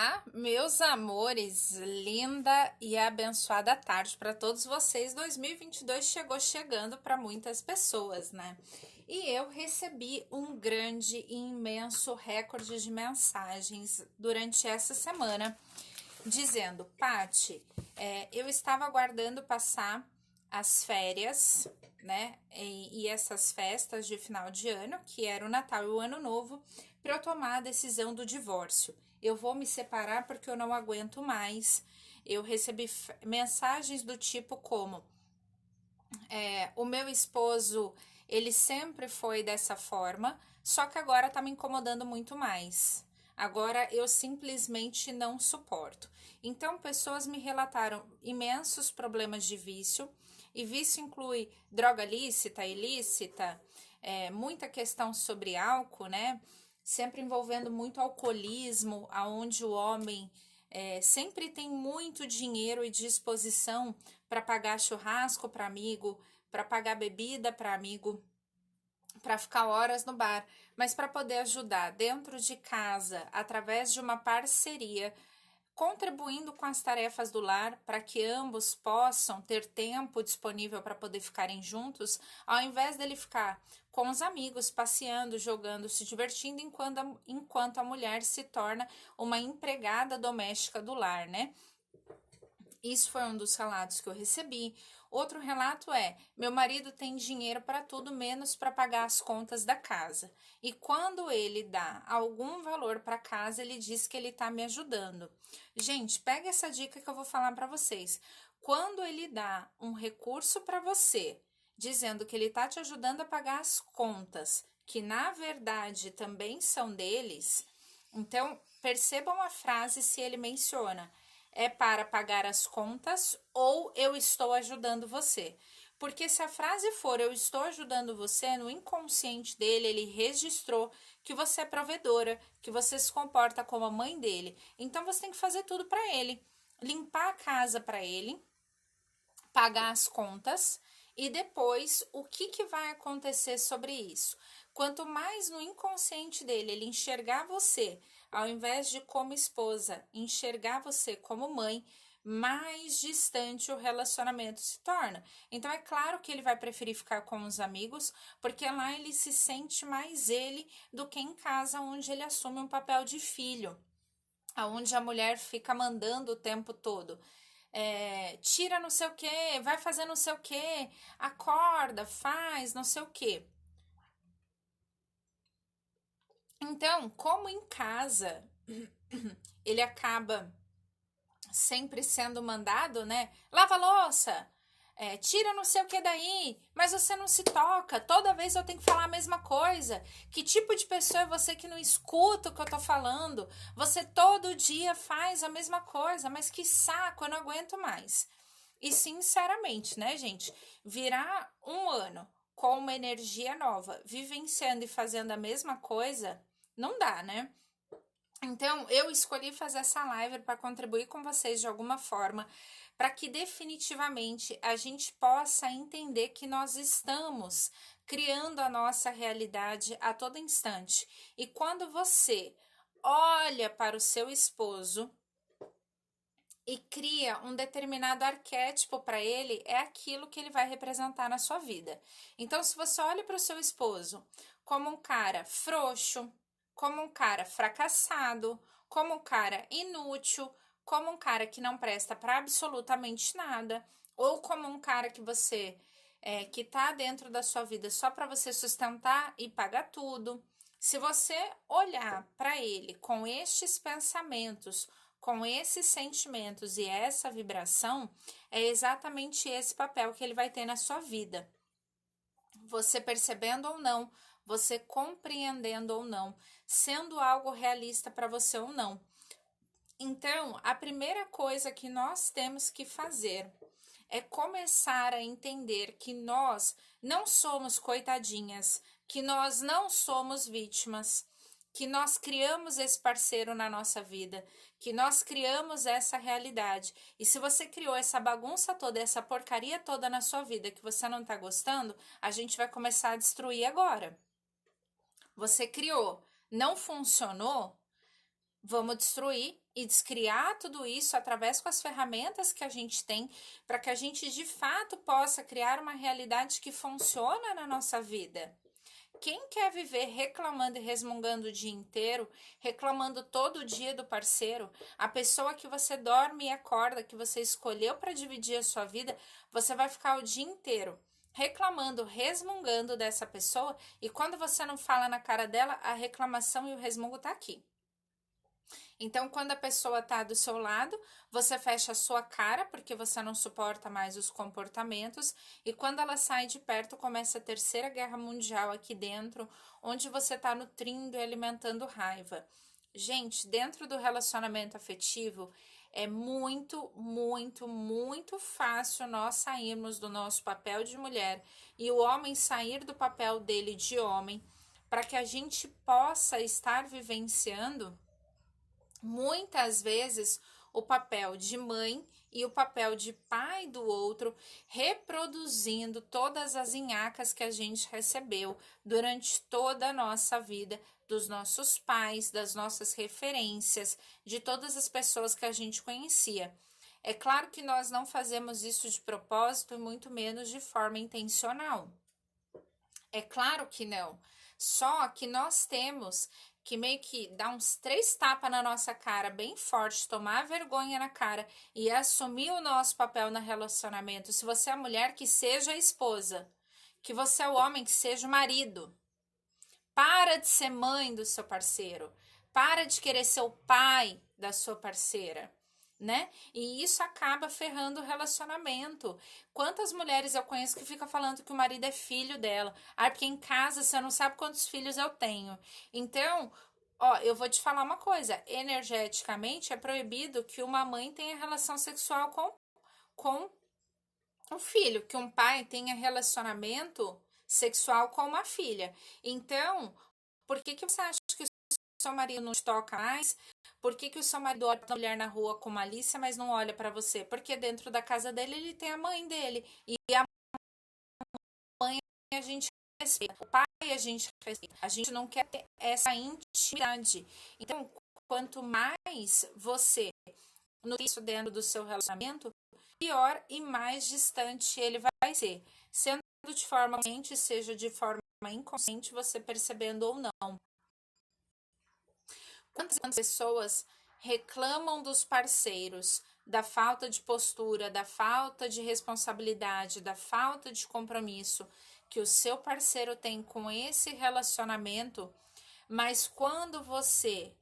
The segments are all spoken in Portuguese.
Olá, meus amores, linda e abençoada tarde para todos vocês. 2022 chegou chegando para muitas pessoas, né? E eu recebi um grande e imenso recorde de mensagens durante essa semana, dizendo: Pati, eu estava aguardando passar as férias, né? E essas festas de final de ano, que era o Natal e o Ano Novo, para eu tomar a decisão do divórcio. Eu vou me separar porque eu não aguento mais. Eu recebi mensagens do tipo como: o meu esposo, ele sempre foi dessa forma, só que agora tá me incomodando muito mais. Agora eu simplesmente não suporto. Então, pessoas me relataram imensos problemas de vício, e vício inclui droga lícita, ilícita, muita questão sobre álcool, né? Sempre envolvendo muito alcoolismo, aonde o homem sempre tem muito dinheiro e disposição para pagar churrasco para amigo, para pagar bebida para amigo, para ficar horas no bar, mas para poder ajudar dentro de casa, através de uma parceria, contribuindo com as tarefas do lar para que ambos possam ter tempo disponível para poder ficarem juntos, ao invés dele ficar com os amigos, passeando, jogando, se divertindo, enquanto a mulher se torna uma empregada doméstica do lar, né? Isso foi um dos relatos que eu recebi. Outro relato meu marido tem dinheiro para tudo menos para pagar as contas da casa. E quando ele dá algum valor para casa, ele diz que ele está me ajudando. Gente, pega essa dica que eu vou falar para vocês. Quando ele dá um recurso para você, dizendo que ele está te ajudando a pagar as contas, que na verdade também são deles, então percebam a frase se ele menciona: é para pagar as contas ou eu estou ajudando você. Porque se a frase for eu estou ajudando você, no inconsciente dele ele registrou que você é provedora, que você se comporta como a mãe dele. Então você tem que fazer tudo para ele, limpar a casa para ele, pagar as contas. E depois, o que vai acontecer sobre isso? Quanto mais no inconsciente dele ele enxergar você, ao invés de como esposa, enxergar você como mãe, mais distante o relacionamento se torna. Então, é claro que ele vai preferir ficar com os amigos, porque lá ele se sente mais ele do que em casa, onde ele assume um papel de filho, onde a mulher fica mandando o tempo todo. Tira não sei o que, vai fazer não sei o que, acorda, faz não sei o que. Então, como em casa ele acaba sempre sendo mandado, né? Lava a louça, tira não sei o que daí, mas você não se toca, toda vez eu tenho que falar a mesma coisa. Que tipo de pessoa é você que não escuta o que eu tô falando? Você todo dia faz a mesma coisa, mas que saco, eu não aguento mais. E sinceramente, né, gente, virar um ano com uma energia nova, vivenciando e fazendo a mesma coisa, não dá, né? Então, eu escolhi fazer essa live para contribuir com vocês de alguma forma, para que definitivamente a gente possa entender que nós estamos criando a nossa realidade a todo instante. E quando você olha para o seu esposo e cria um determinado arquétipo para ele, é aquilo que ele vai representar na sua vida. Então, se você olha para o seu esposo como um cara frouxo, como um cara fracassado, como um cara inútil, como um cara que não presta para absolutamente nada, ou como um cara que você que tá dentro da sua vida só para você sustentar e pagar tudo. Se você olhar para ele com estes pensamentos, com esses sentimentos e essa vibração, é exatamente esse papel que ele vai ter na sua vida. Você percebendo ou não, você compreendendo ou não, sendo algo realista para você ou não. Então, a primeira coisa que nós temos que fazer é começar a entender que nós não somos coitadinhas, que nós não somos vítimas, que nós criamos esse parceiro na nossa vida, que nós criamos essa realidade. E se você criou essa bagunça toda, essa porcaria toda na sua vida que você não tá gostando, a gente vai começar a destruir agora. Você criou, não funcionou, vamos destruir e descriar tudo isso através com as ferramentas que a gente tem, para que a gente de fato possa criar uma realidade que funciona na nossa vida. Quem quer viver reclamando e resmungando o dia inteiro, reclamando todo dia do parceiro, a pessoa que você dorme e acorda, que você escolheu para dividir a sua vida, você vai ficar o dia inteiro reclamando, resmungando dessa pessoa, e quando você não fala na cara dela, a reclamação e o resmungo tá aqui. Então, quando a pessoa tá do seu lado, você fecha a sua cara porque você não suporta mais os comportamentos, e quando ela sai de perto, começa a Terceira Guerra Mundial aqui dentro, onde você tá nutrindo e alimentando raiva. Gente, dentro do relacionamento afetivo, é muito, muito, muito fácil nós sairmos do nosso papel de mulher e o homem sair do papel dele de homem, para que a gente possa estar vivenciando muitas vezes o papel de mãe e o papel de pai do outro, reproduzindo todas as inhacas que a gente recebeu durante toda a nossa vida, dos nossos pais, das nossas referências, de todas as pessoas que a gente conhecia. É claro que nós não fazemos isso de propósito e muito menos de forma intencional. É claro que não. Só que nós temos que meio que dar uns 3 tapas na nossa cara, bem forte, tomar vergonha na cara e assumir o nosso papel no relacionamento. Se você é mulher, que seja a esposa. Que você é o homem, que seja o marido. Para de ser mãe do seu parceiro. Para de querer ser o pai da sua parceira, né? E isso acaba ferrando o relacionamento. Quantas mulheres eu conheço que ficam falando que o marido é filho dela? Ah, porque em casa você não sabe quantos filhos eu tenho. Então, ó, eu vou te falar uma coisa. Energeticamente é proibido que uma mãe tenha relação sexual com um filho, que um pai tenha relacionamento sexual com uma filha. Então, por que você acha que o seu marido não te toca mais? Por que o seu marido olha a mulher na rua com malícia, mas não olha para você? Porque dentro da casa dele ele tem a mãe dele. E a mãe a gente respeita. O pai a gente respeita. A gente não quer ter essa intimidade. Então, quanto mais você nutrir isso dentro do seu relacionamento, pior e mais distante ele vai ser. Sendo de forma consciente, seja de forma inconsciente, você percebendo ou não. Quantas pessoas reclamam dos parceiros, da falta de postura, da falta de responsabilidade, da falta de compromisso que o seu parceiro tem com esse relacionamento, mas quando você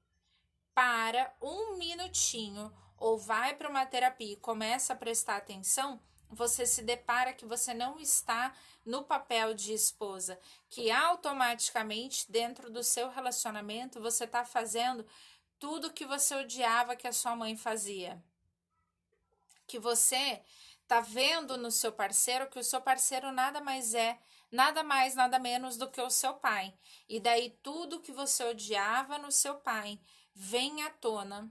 para um minutinho ou vai para uma terapia e começa a prestar atenção, você se depara que você não está no papel de esposa, que automaticamente dentro do seu relacionamento você está fazendo tudo que você odiava que a sua mãe fazia. Que você tá vendo no seu parceiro que o seu parceiro nada mais é, nada mais, nada menos do que o seu pai. E daí tudo que você odiava no seu pai vem à tona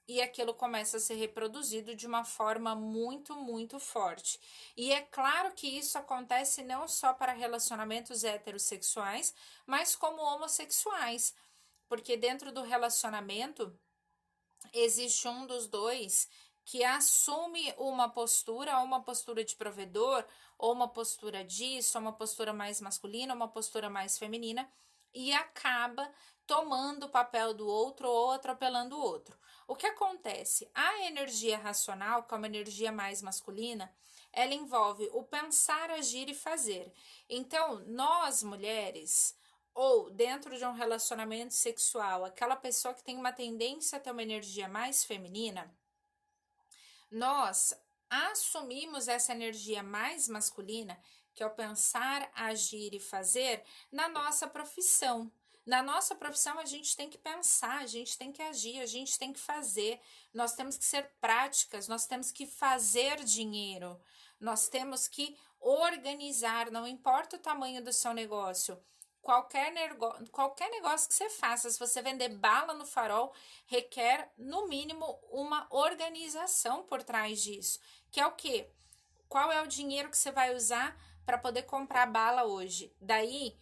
e aquilo começa a ser reproduzido de uma forma muito, muito forte. E é claro que isso acontece não só para relacionamentos heterossexuais, mas como homossexuais, porque dentro do relacionamento existe um dos dois que assume uma postura de provedor, ou uma postura disso, ou uma postura mais masculina, uma postura mais feminina, e acaba tomando o papel do outro ou atropelando o outro. O que acontece? A energia racional, que é uma energia mais masculina, ela envolve o pensar, agir e fazer. Então, nós mulheres, ou dentro de um relacionamento sexual, aquela pessoa que tem uma tendência a ter uma energia mais feminina, nós assumimos essa energia mais masculina, que é o pensar, agir e fazer, na nossa profissão. Na nossa profissão, a gente tem que pensar, a gente tem que agir, a gente tem que fazer, nós temos que ser práticas, nós temos que fazer dinheiro, nós temos que organizar, não importa o tamanho do seu negócio. Qualquer negócio que você faça, se você vender bala no farol, requer, no mínimo, uma organização por trás disso. Que é o quê? Qual é o dinheiro que você vai usar para poder comprar bala hoje? Daí,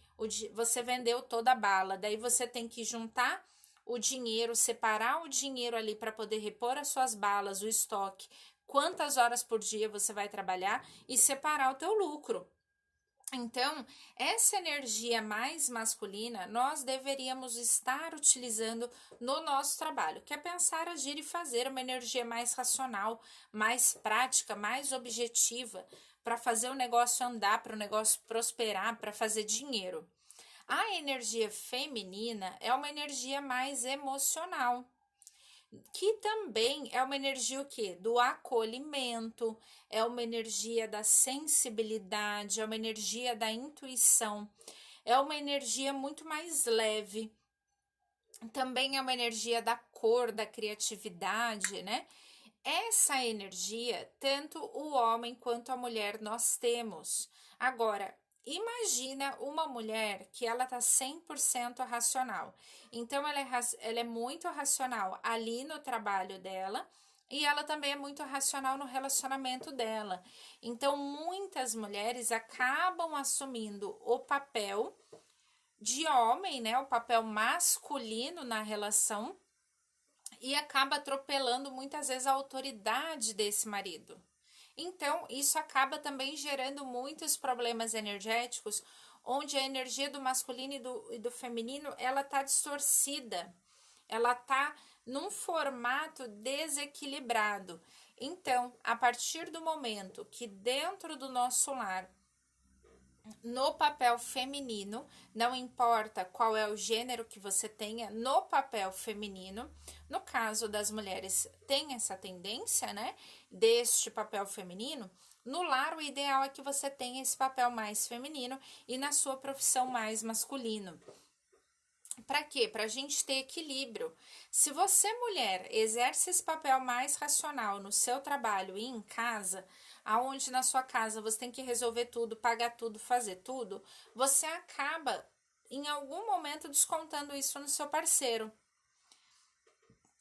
você vendeu toda a bala. Daí, você tem que juntar o dinheiro, separar o dinheiro ali para poder repor as suas balas, o estoque, quantas horas por dia você vai trabalhar e separar o teu lucro. Então, essa energia mais masculina nós deveríamos estar utilizando no nosso trabalho, que é pensar, agir e fazer, uma energia mais racional, mais prática, mais objetiva, para fazer o negócio andar, para o negócio prosperar, para fazer dinheiro. A energia feminina é uma energia mais emocional, que também é uma energia o quê? Do acolhimento, é uma energia da sensibilidade, é uma energia da intuição, é uma energia muito mais leve, também é uma energia da cor, da criatividade, né? Essa energia, tanto o homem quanto a mulher nós temos. Agora, imagina uma mulher que ela tá 100% racional. Então, ela é muito racional ali no trabalho dela e ela também é muito racional no relacionamento dela. Então, muitas mulheres acabam assumindo o papel de homem, né? O papel masculino na relação e acaba atropelando muitas vezes a autoridade desse marido. Então, isso acaba também gerando muitos problemas energéticos, onde a energia do masculino e do feminino, ela tá distorcida, ela tá num formato desequilibrado. Então, a partir do momento que dentro do nosso lar, no papel feminino, não importa qual é o gênero que você tenha, no papel feminino, no caso das mulheres, tem essa tendência, né, deste papel feminino. No lar, o ideal é que você tenha esse papel mais feminino e na sua profissão mais masculino. Para quê? Para a gente ter equilíbrio. Se você, mulher, exerce esse papel mais racional no seu trabalho e em casa, aonde na sua casa você tem que resolver tudo, pagar tudo, fazer tudo, você acaba em algum momento descontando isso no seu parceiro.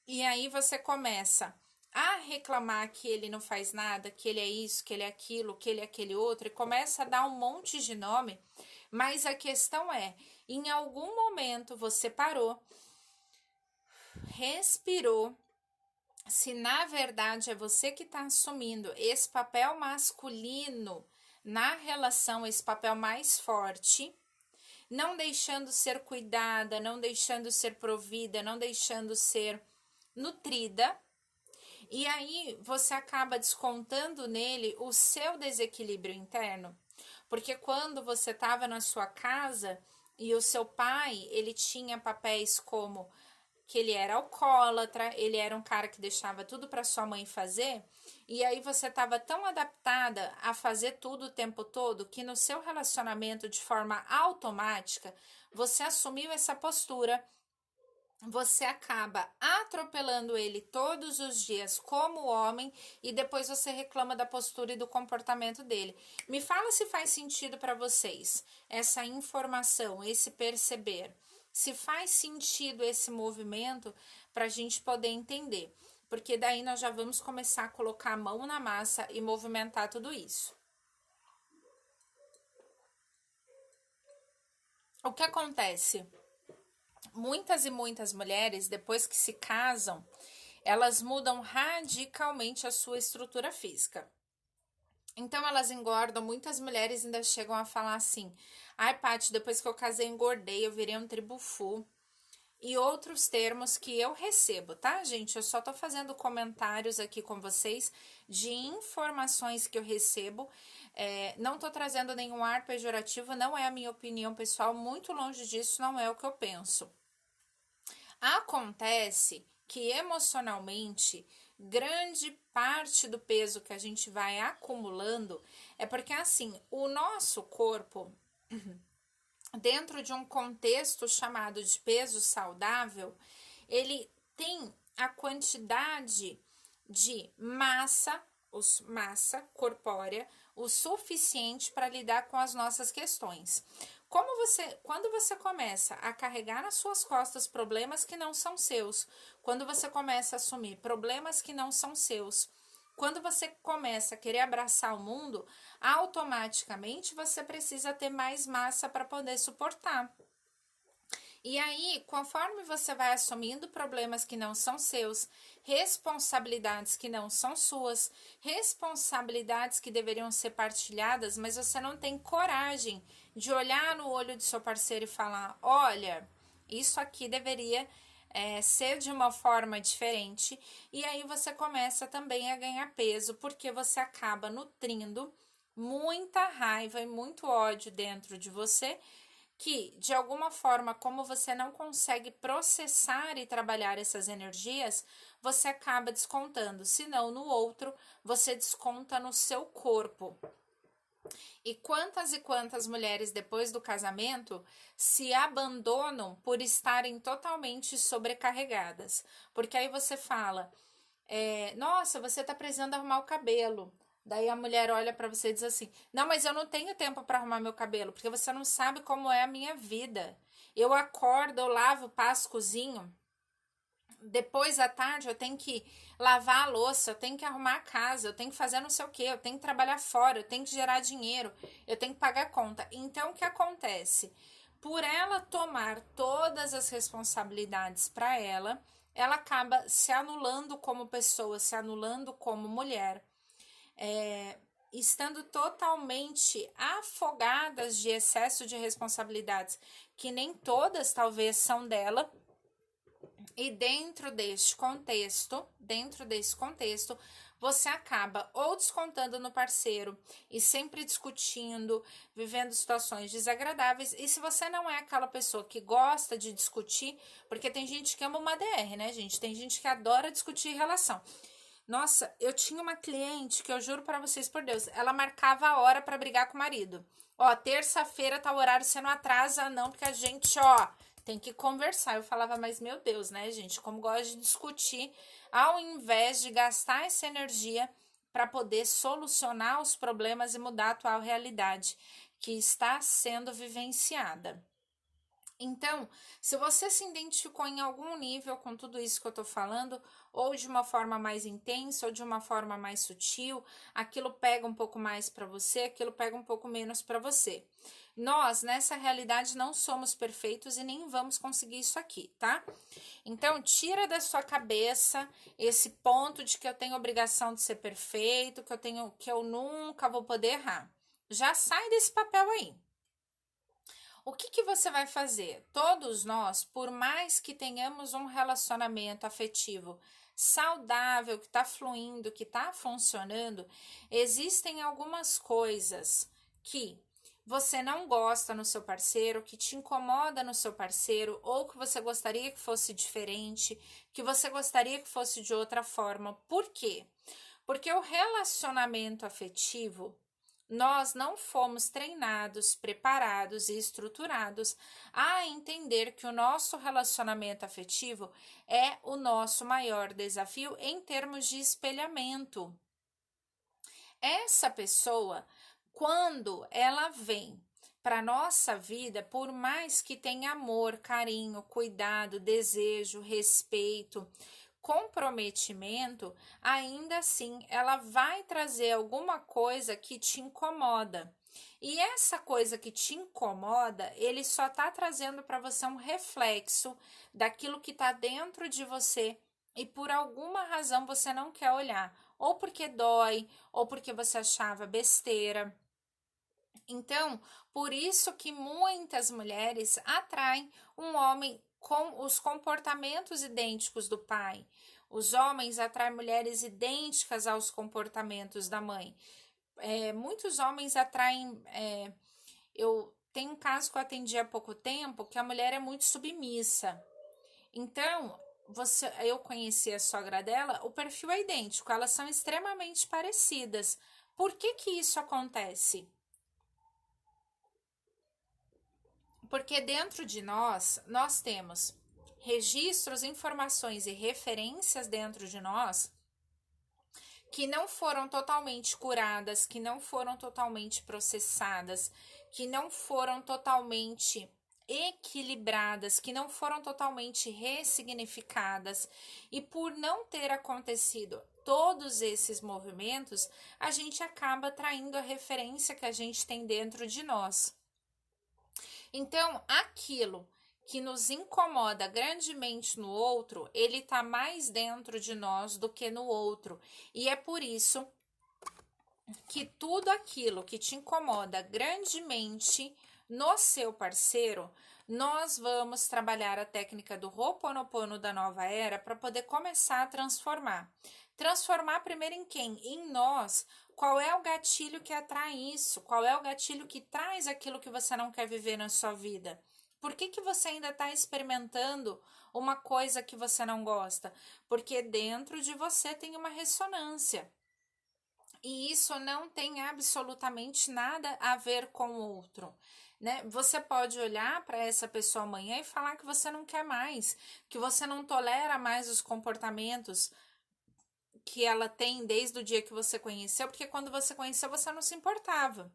E aí você começa a reclamar que ele não faz nada, que ele é isso, que ele é aquilo, que ele é aquele outro, e começa a dar um monte de nome, mas a questão é, em algum momento você parou, respirou, se na verdade é você que está assumindo esse papel masculino na relação, esse papel mais forte, não deixando ser cuidada, não deixando ser provida, não deixando ser nutrida, e aí você acaba descontando nele o seu desequilíbrio interno. Porque quando você estava na sua casa e o seu pai, ele tinha papéis como que ele era alcoólatra, ele era um cara que deixava tudo para sua mãe fazer, e aí você estava tão adaptada a fazer tudo o tempo todo que no seu relacionamento, de forma automática, você assumiu essa postura, você acaba atropelando ele todos os dias como homem e depois você reclama da postura e do comportamento dele. Me fala se faz sentido para vocês essa informação, esse perceber. Se faz sentido esse movimento para a gente poder entender. Porque daí nós já vamos começar a colocar a mão na massa e movimentar tudo isso. O que acontece? Muitas e muitas mulheres, depois que se casam, elas mudam radicalmente a sua estrutura física. Então elas engordam, muitas mulheres ainda chegam a falar assim: ai, Paty, depois que eu casei, engordei, eu virei um tribufu. E outros termos que eu recebo, tá, gente? Eu só tô fazendo comentários aqui com vocês de informações que eu recebo. Não tô trazendo nenhum ar pejorativo, não é a minha opinião pessoal, muito longe disso, não é o que eu penso. Acontece que emocionalmente, grande parte do peso que a gente vai acumulando é porque, assim, o nosso corpo, dentro de um contexto chamado de peso saudável, ele tem a quantidade de massa corpórea o suficiente para lidar com as nossas questões. Quando você começa a carregar nas suas costas problemas que não são seus, quando você começa a assumir problemas que não são seus, quando você começa a querer abraçar o mundo, automaticamente você precisa ter mais massa para poder suportar. E aí, conforme você vai assumindo problemas que não são seus, responsabilidades que não são suas, responsabilidades que deveriam ser partilhadas, mas você não tem coragem de olhar no olho do seu parceiro e falar: olha, isso aqui deveria ser de uma forma diferente. E aí você começa também a ganhar peso, porque você acaba nutrindo muita raiva e muito ódio dentro de você, que de alguma forma, como você não consegue processar e trabalhar essas energias, você acaba descontando. Se não no outro, você desconta no seu corpo. E quantas mulheres depois do casamento se abandonam por estarem totalmente sobrecarregadas? Porque aí você fala: nossa, você tá precisando arrumar o cabelo. Daí a mulher olha para você e diz assim: não, mas eu não tenho tempo para arrumar meu cabelo, porque você não sabe como é a minha vida. Eu acordo, eu lavo, passo, cozinho. Depois à tarde eu tenho que lavar a louça, eu tenho que arrumar a casa, eu tenho que fazer não sei o que, eu tenho que trabalhar fora, eu tenho que gerar dinheiro, eu tenho que pagar conta. Então o que acontece? Por ela tomar todas as responsabilidades para ela, ela acaba se anulando como pessoa, se anulando como mulher, estando totalmente afogadas de excesso de responsabilidades, que nem todas talvez são dela. E dentro desse contexto, você acaba ou descontando no parceiro e sempre discutindo, vivendo situações desagradáveis. E se você não é aquela pessoa que gosta de discutir, porque tem gente que ama uma DR, né, gente? Tem gente que adora discutir relação. Nossa, eu tinha uma cliente que eu juro para vocês por Deus, ela marcava a hora para brigar com o marido. Ó, terça-feira tá o horário, você não atrasa não, porque a gente, ó, tem que conversar. Eu falava: mas meu Deus, né, gente, como gosta de discutir, ao invés de gastar essa energia para poder solucionar os problemas e mudar a atual realidade que está sendo vivenciada. Então, se você se identificou em algum nível com tudo isso que eu tô falando, ou de uma forma mais intensa, ou de uma forma mais sutil, aquilo pega um pouco mais para você, aquilo pega um pouco menos para você. Nós, nessa realidade, não somos perfeitos e nem vamos conseguir isso aqui, tá? Então, tira da sua cabeça esse ponto de que eu tenho obrigação de ser perfeito, que eu nunca vou poder errar. Já sai desse papel aí. O que você vai fazer? Todos nós, por mais que tenhamos um relacionamento afetivo saudável, que está fluindo, que está funcionando, existem algumas coisas que você não gosta no seu parceiro, que te incomoda no seu parceiro, ou que você gostaria que fosse diferente, que você gostaria que fosse de outra forma. Por quê? Porque o relacionamento afetivo, nós não fomos treinados, preparados e estruturados a entender que o nosso relacionamento afetivo é o nosso maior desafio em termos de espelhamento. Essa pessoa, quando ela vem para nossa vida, por mais que tenha amor, carinho, cuidado, desejo, respeito, comprometimento, ainda assim ela vai trazer alguma coisa que te incomoda. E essa coisa que te incomoda, ele só está trazendo para você um reflexo daquilo que está dentro de você e por alguma razão você não quer olhar, ou porque dói, ou porque você achava besteira. Então, por isso que muitas mulheres atraem um homem com os comportamentos idênticos do pai. Os homens atraem mulheres idênticas aos comportamentos da mãe. Muitos homens atraem. Eu tenho um caso que eu atendi há pouco tempo que a mulher é muito submissa. Então, eu conheci a sogra dela, o perfil é idêntico, elas são extremamente parecidas. Por que isso acontece? Porque dentro de nós temos registros, informações e referências dentro de nós que não foram totalmente curadas, que não foram totalmente processadas, que não foram totalmente equilibradas, que não foram totalmente ressignificadas. E por não ter acontecido todos esses movimentos, a gente acaba traindo a referência que a gente tem dentro de nós. Então, aquilo que nos incomoda grandemente no outro, ele tá mais dentro de nós do que no outro. E é por isso que tudo aquilo que te incomoda grandemente no seu parceiro, nós vamos trabalhar a técnica do Ho'oponopono da nova era para poder começar a transformar. Transformar primeiro em quem? Em nós. Qual é o gatilho que atrai isso? Qual é o gatilho que traz aquilo que você não quer viver na sua vida? Por que que você ainda está experimentando uma coisa que você não gosta? Porque dentro de você tem uma ressonância. E isso não tem absolutamente nada a ver com o outro, né? Você pode olhar para essa pessoa amanhã e falar que você não quer mais, que você não tolera mais os comportamentos que ela tem desde o dia que você conheceu, porque quando você conheceu você não se importava.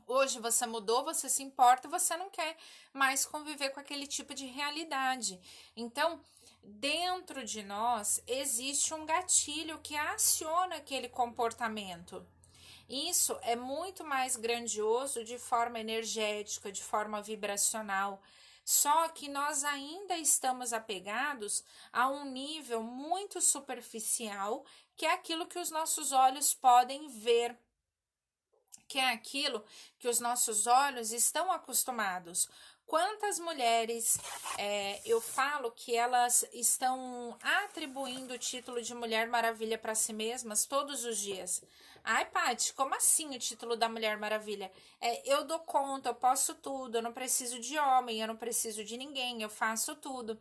Hoje você mudou, você se importa, você não quer mais conviver com aquele tipo de realidade. Então, dentro de nós existe um gatilho que aciona aquele comportamento. Isso é muito mais grandioso de forma energética, de forma vibracional. Só que nós ainda estamos apegados a um nível muito superficial, que é aquilo que os nossos olhos podem ver, que é aquilo que os nossos olhos estão acostumados. Quantas mulheres eu falo que elas estão atribuindo o título de Mulher Maravilha para si mesmas todos os dias? Ai, Paty, como assim o título da Mulher Maravilha? Eu dou conta, eu posso tudo, eu não preciso de homem, eu não preciso de ninguém, eu faço tudo.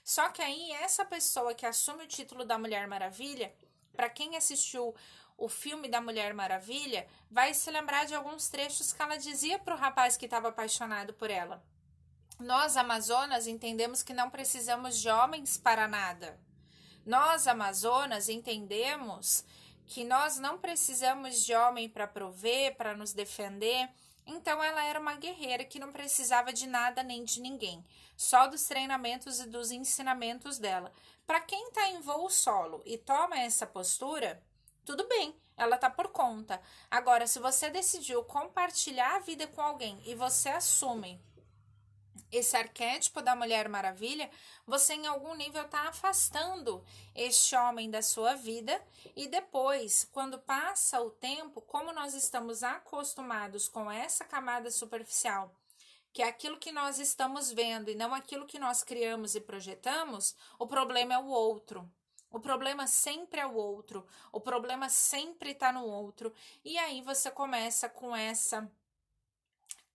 Só que aí essa pessoa que assume o título da Mulher Maravilha, para quem assistiu o filme da Mulher Maravilha, vai se lembrar de alguns trechos que ela dizia para o rapaz que estava apaixonado por ela. Nós, Amazonas, entendemos que não precisamos de homens para nada. Nós, Amazonas, entendemos que nós não precisamos de homem para prover, para nos defender. Então, ela era uma guerreira que não precisava de nada nem de ninguém, só dos treinamentos e dos ensinamentos dela. Para quem está em voo solo e toma essa postura, tudo bem, ela tá por conta. Agora, se você decidiu compartilhar a vida com alguém e você assume esse arquétipo da Mulher Maravilha, você em algum nível está afastando este homem da sua vida, e depois, quando passa o tempo, como nós estamos acostumados com essa camada superficial, que é aquilo que nós estamos vendo e não aquilo que nós criamos e projetamos, o problema é o outro. O problema sempre é o outro, o problema sempre está no outro, e aí você começa com essa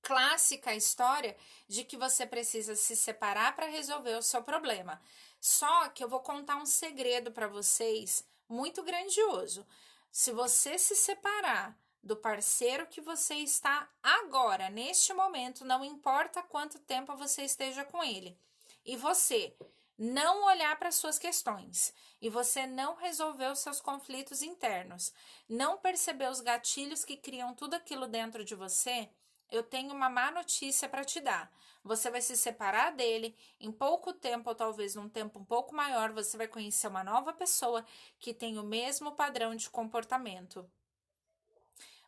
clássica história de que você precisa se separar para resolver o seu problema. Só que eu vou contar um segredo para vocês muito grandioso. Se você se separar do parceiro que você está agora, neste momento, não importa quanto tempo você esteja com ele, e você não olhar para suas questões, e você não resolver os seus conflitos internos, não perceber os gatilhos que criam tudo aquilo dentro de você, eu tenho uma má notícia para te dar. Você vai se separar dele em pouco tempo, ou talvez num tempo um pouco maior, você vai conhecer uma nova pessoa que tem o mesmo padrão de comportamento.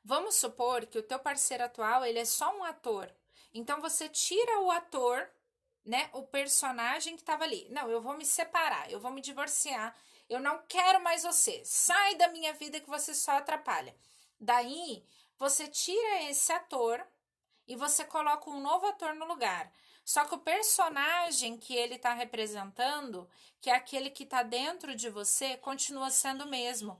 Vamos supor que o teu parceiro atual, ele é só um ator. Então você tira o ator, né, o personagem que estava ali. Não, eu vou me separar, eu vou me divorciar, eu não quero mais você. Sai da minha vida que você só atrapalha. Daí, você tira esse ator e você coloca um novo ator no lugar. Só que o personagem que ele está representando, que é aquele que está dentro de você, continua sendo o mesmo.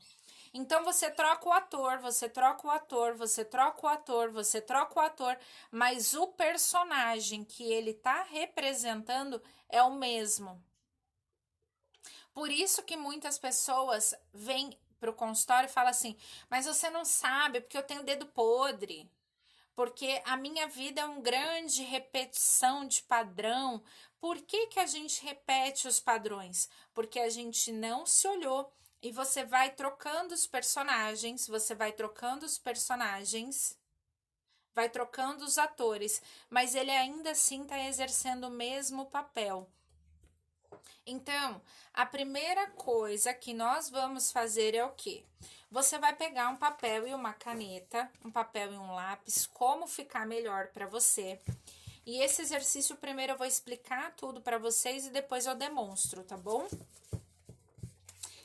Então você troca o ator, você troca o ator, você troca o ator, você troca o ator, mas o personagem que ele está representando é o mesmo. Por isso que muitas pessoas vêm para o consultório e falam assim, mas você não sabe, porque eu tenho dedo podre. Porque a minha vida é uma grande repetição de padrão. Por que que a gente repete os padrões? Porque a gente não se olhou. E você vai trocando os personagens, vai trocando os atores, mas ele ainda assim está exercendo o mesmo papel. Então, a primeira coisa que nós vamos fazer é o quê? Você vai pegar um papel e uma caneta, um papel e um lápis, como ficar melhor para você. E esse exercício, primeiro eu vou explicar tudo para vocês e depois eu demonstro, tá bom?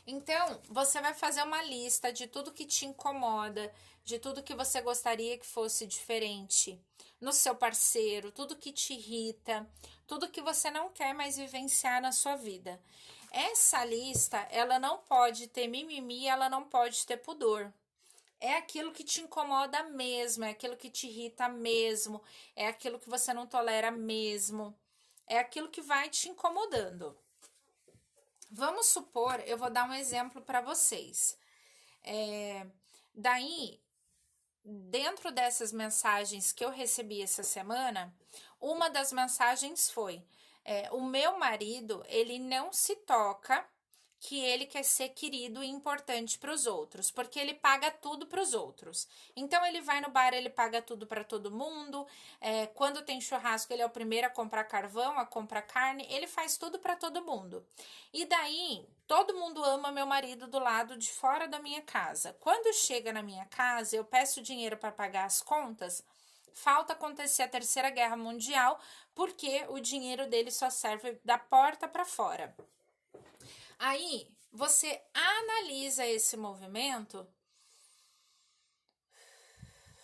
Então, você vai fazer uma lista de tudo que te incomoda, de tudo que você gostaria que fosse diferente no seu parceiro, tudo que te irrita, tudo que você não quer mais vivenciar na sua vida. Essa lista, ela não pode ter mimimi, ela não pode ter pudor. É aquilo que te incomoda mesmo, é aquilo que te irrita mesmo, é aquilo que você não tolera mesmo, é aquilo que vai te incomodando. Vamos supor, eu vou dar um exemplo para vocês. Daí, dentro dessas mensagens que eu recebi essa semana, uma das mensagens foi: o meu marido, ele não se toca que ele quer ser querido e importante para os outros, porque ele paga tudo para os outros. Então ele vai no bar, ele paga tudo para todo mundo. Quando tem churrasco, ele é o primeiro a comprar carvão, a comprar carne. Ele faz tudo para todo mundo. E daí todo mundo ama meu marido do lado de fora da minha casa. Quando chega na minha casa, eu peço dinheiro para pagar as contas. Falta acontecer a Terceira Guerra Mundial, porque o dinheiro dele só serve da porta para fora. Aí, você analisa esse movimento,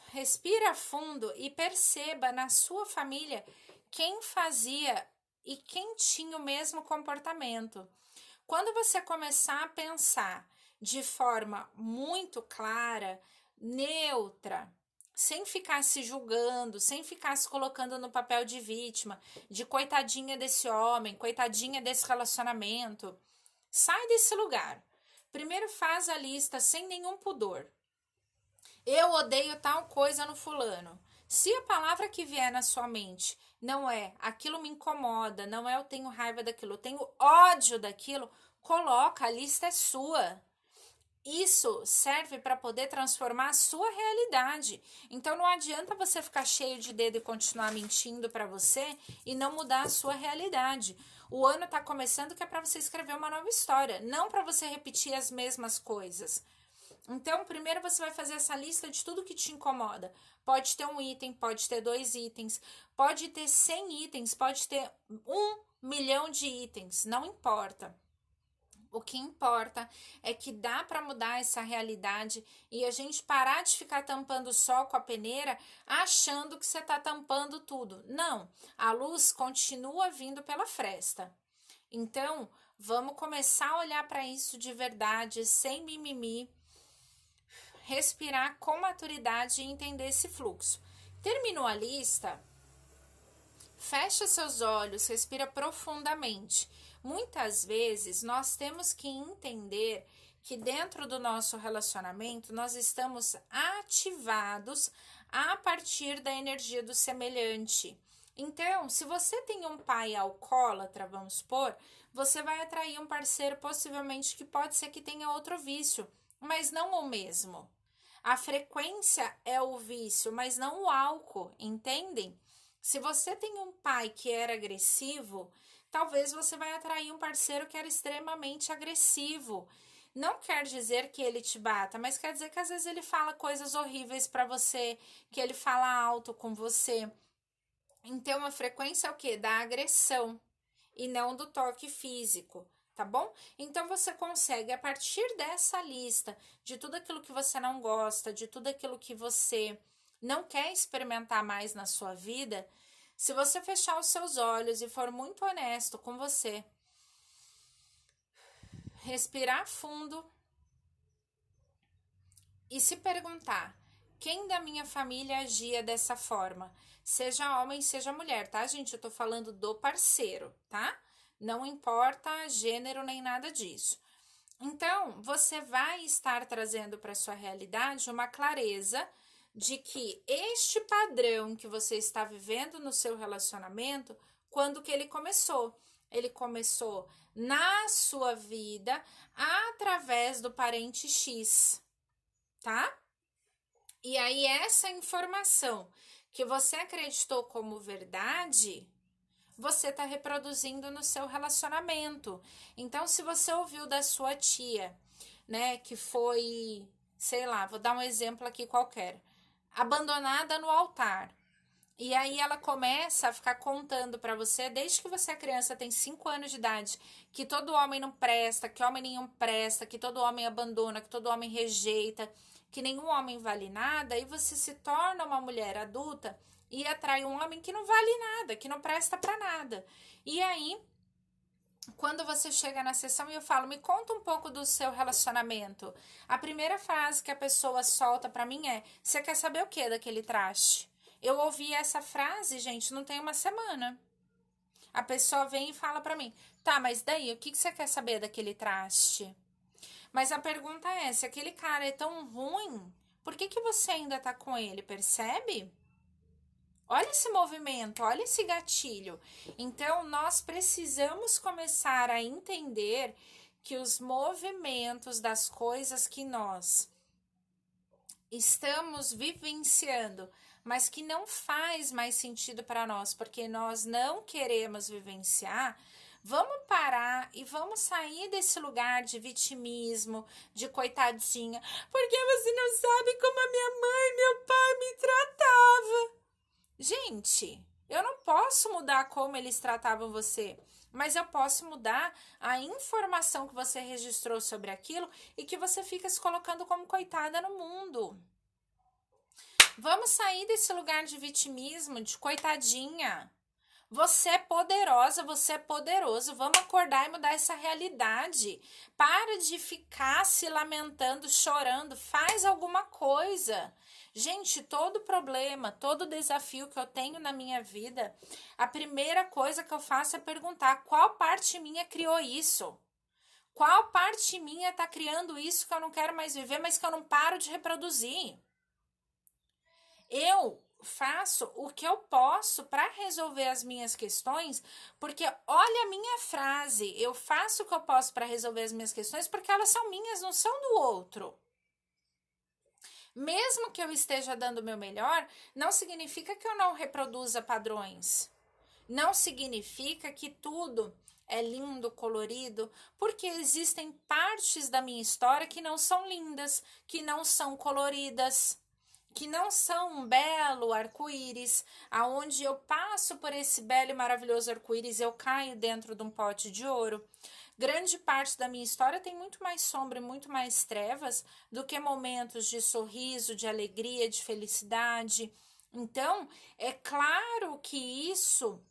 respira fundo e perceba na sua família quem fazia e quem tinha o mesmo comportamento. Quando você começar a pensar de forma muito clara, neutra, sem ficar se julgando, sem ficar se colocando no papel de vítima, de coitadinha desse homem, coitadinha desse relacionamento, sai desse lugar. Primeiro faz a lista sem nenhum pudor. Eu odeio tal coisa no fulano. Se a palavra que vier na sua mente não é aquilo me incomoda, não é eu tenho raiva daquilo, eu tenho ódio daquilo, coloca, a lista é sua. Isso serve para poder transformar a sua realidade. Então não adianta você ficar cheio de dedo e continuar mentindo para você e não mudar a sua realidade. O ano está começando que é para você escrever uma nova história, não para você repetir as mesmas coisas. Então, primeiro você vai fazer essa lista de tudo que te incomoda. Pode ter um item, pode ter 2 itens, pode ter 100 itens, pode ter 1 milhão de itens, não importa. O que importa é que dá para mudar essa realidade e a gente parar de ficar tampando o sol com a peneira achando que você está tampando tudo. Não, a luz continua vindo pela fresta. Então, vamos começar a olhar para isso de verdade, sem mimimi, respirar com maturidade e entender esse fluxo. Terminou a lista? Fecha seus olhos, respira profundamente. Muitas vezes nós temos que entender que dentro do nosso relacionamento nós estamos ativados a partir da energia do semelhante. Então, se você tem um pai alcoólatra, vamos supor, você vai atrair um parceiro possivelmente que pode ser que tenha outro vício, mas não o mesmo. A frequência é o vício, mas não o álcool, entendem? Se você tem um pai que era agressivo, talvez você vai atrair um parceiro que era extremamente agressivo. Não quer dizer que ele te bata, mas quer dizer que às vezes ele fala coisas horríveis para você, que ele fala alto com você. Então a frequência é o quê? Da agressão e não do toque físico, tá bom? Então você consegue, a partir dessa lista de tudo aquilo que você não gosta, de tudo aquilo que você não quer experimentar mais na sua vida, se você fechar os seus olhos e for muito honesto com você, respirar fundo e se perguntar: quem da minha família agia dessa forma? Seja homem, seja mulher, tá, gente? Eu tô falando do parceiro, tá? Não importa gênero nem nada disso. Então, você vai estar trazendo para sua realidade uma clareza de que este padrão que você está vivendo no seu relacionamento, quando que ele começou? Ele começou na sua vida através do parente X, tá? E aí essa informação que você acreditou como verdade, você está reproduzindo no seu relacionamento. Então, se você ouviu da sua tia, né, que foi, sei lá, vou dar um exemplo aqui qualquer, abandonada no altar, E aí ela começa a ficar contando pra você, desde que você é criança, tem 5 anos de idade, que todo homem não presta, que homem nenhum presta, que todo homem abandona, que todo homem rejeita, que nenhum homem vale nada, e você se torna uma mulher adulta e atrai um homem que não vale nada, que não presta pra nada. E aí, quando você chega na sessão e eu falo, me conta um pouco do seu relacionamento. A primeira frase que a pessoa solta pra mim é, você quer saber o que daquele traste? Eu ouvi essa frase, gente, não tem uma semana. A pessoa vem e fala pra mim, tá, mas daí, o que você quer saber daquele traste? Mas a pergunta é, se aquele cara é tão ruim, por que você ainda tá com ele, percebe? Olha esse movimento, olha esse gatilho. Então, nós precisamos começar a entender que os movimentos das coisas que nós estamos vivenciando, mas que não faz mais sentido para nós, porque nós não queremos vivenciar, vamos parar e vamos sair desse lugar de vitimismo, de coitadinha, porque você não sabe como a minha mãe e meu pai me tratavam. Gente, eu não posso mudar como eles tratavam você, mas eu posso mudar a informação que você registrou sobre aquilo e que você fica se colocando como coitada no mundo. Vamos sair desse lugar de vitimismo, de coitadinha. Você é poderosa, você é poderoso. Vamos acordar e mudar essa realidade. Para de ficar se lamentando, chorando. Faz alguma coisa. Gente, todo problema, todo desafio que eu tenho na minha vida, a primeira coisa que eu faço é perguntar qual parte minha criou isso? Qual parte minha está criando isso que eu não quero mais viver, mas que eu não paro de reproduzir? Eu faço o que eu posso para resolver as minhas questões, porque olha a minha frase, eu faço o que eu posso para resolver as minhas questões, porque elas são minhas, não são do outro. Mesmo que eu esteja dando o meu melhor, não significa que eu não reproduza padrões. Não significa que tudo é lindo, colorido, porque existem partes da minha história que não são lindas, que não são coloridas, que não são um belo arco-íris, aonde eu passo por esse belo e maravilhoso arco-íris, eu caio dentro de um pote de ouro. Grande parte da minha história tem muito mais sombra e muito mais trevas do que momentos de sorriso, de alegria, de felicidade. Então, é claro que isso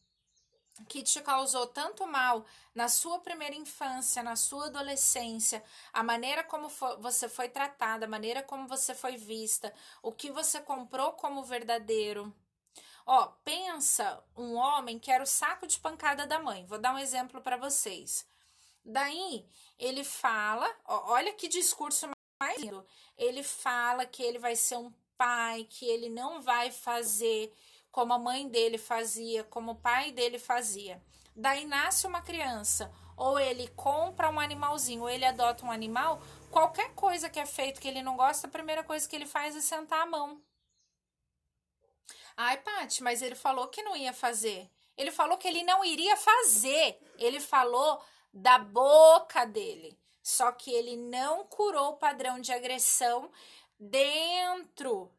que te causou tanto mal na sua primeira infância, na sua adolescência, a maneira como você foi tratada, a maneira como você foi vista, o que você comprou como verdadeiro. Ó, pensa um homem que era o saco de pancada da mãe. Vou dar um exemplo para vocês. Daí ele fala, ó, olha que discurso mais lindo. Ele fala que ele vai ser um pai, que ele não vai fazer como a mãe dele fazia, como o pai dele fazia. Daí nasce uma criança, ou ele compra um animalzinho, ou ele adota um animal, qualquer coisa que é feito que ele não gosta, a primeira coisa que ele faz é sentar a mão. Ai, Paty, mas ele falou que não ia fazer. Ele falou que ele não iria fazer. Ele falou da boca dele. Só que ele não curou o padrão de agressão dentro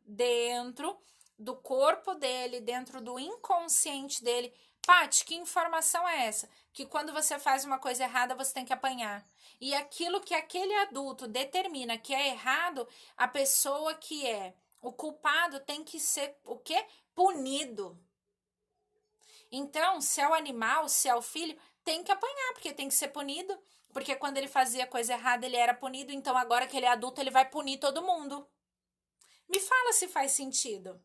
do corpo dele, dentro do inconsciente dele. Paty, que informação é essa? Que quando você faz uma coisa errada, você tem que apanhar. E aquilo que aquele adulto determina que é errado, a pessoa que é o culpado tem que ser o quê? Punido. Então, se é o animal, se é o filho, tem que apanhar, porque tem que ser punido. Porque quando ele fazia coisa errada, ele era punido. Então, agora que ele é adulto, ele vai punir todo mundo. Me fala se faz sentido.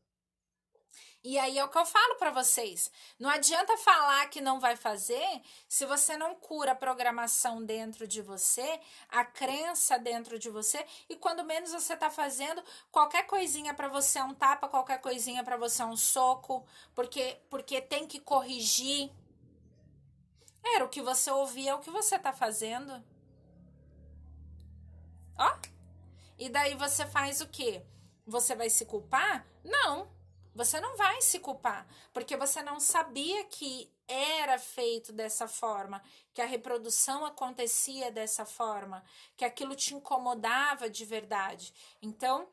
E aí é o que eu falo para vocês. Não adianta falar que não vai fazer se você não cura a programação dentro de você, a crença dentro de você, e quando menos você tá fazendo, qualquer coisinha para você é um tapa, qualquer coisinha para você é um soco, porque tem que corrigir. Era o que você ouvia, é o que você tá fazendo. Ó. E daí você faz o quê? Você vai se culpar? Não. Você não vai se culpar, porque você não sabia que era feito dessa forma, que a reprodução acontecia dessa forma, que aquilo te incomodava de verdade. Então,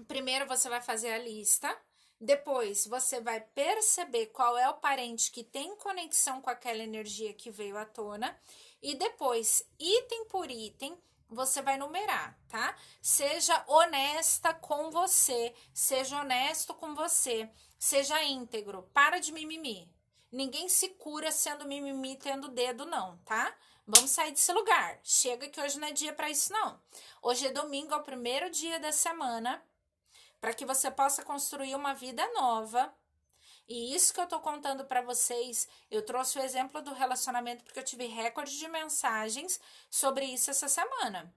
primeiro você vai fazer a lista Depois, você vai perceber qual é o parente que tem conexão com aquela energia que veio à tona. E depois, item por item, você vai numerar, tá? Seja honesta com você, seja honesto com você, seja íntegro, para de mimimi. Ninguém se cura sendo mimimi tendo dedo, não, tá? Vamos sair desse lugar. Chega que hoje não é dia para isso, não. Hoje é domingo, é o primeiro dia da semana, para que você possa construir uma vida nova. E isso que eu tô contando para vocês, eu trouxe o exemplo do relacionamento porque eu tive recorde de mensagens sobre isso essa semana.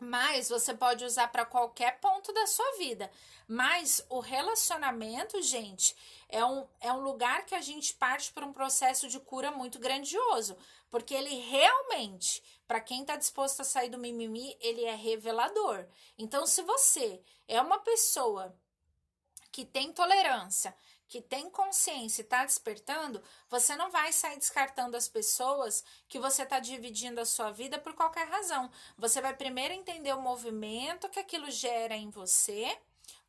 Mas você pode usar para qualquer ponto da sua vida. Mas o relacionamento, gente, é um lugar que a gente parte por um processo de cura muito grandioso. Porque ele realmente, para quem está disposto a sair do mimimi, ele é revelador. Então, se você é uma pessoa que tem tolerância, que tem consciência e está despertando, você não vai sair descartando as pessoas que você está dividindo a sua vida por qualquer razão. Você vai primeiro entender o movimento que aquilo gera em você,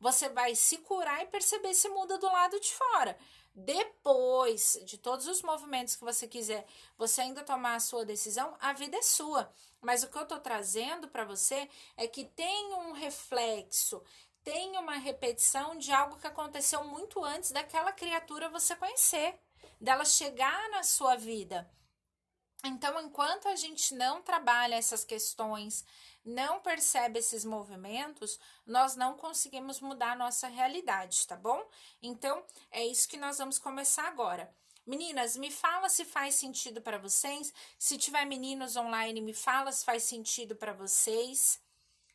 você vai se curar e perceber se muda do lado de fora. Depois de todos os movimentos que você quiser, você ainda tomar a sua decisão, a vida é sua. Mas o que eu tô trazendo para você é que tem um reflexo, tem uma repetição de algo que aconteceu muito antes daquela criatura você conhecer, dela chegar na sua vida. Então, enquanto a gente não trabalha essas questões, não percebe esses movimentos, nós não conseguimos mudar a nossa realidade, tá bom? Então, é isso que nós vamos começar agora. Meninas, me fala se faz sentido para vocês. Se tiver meninos online, me fala se faz sentido para vocês.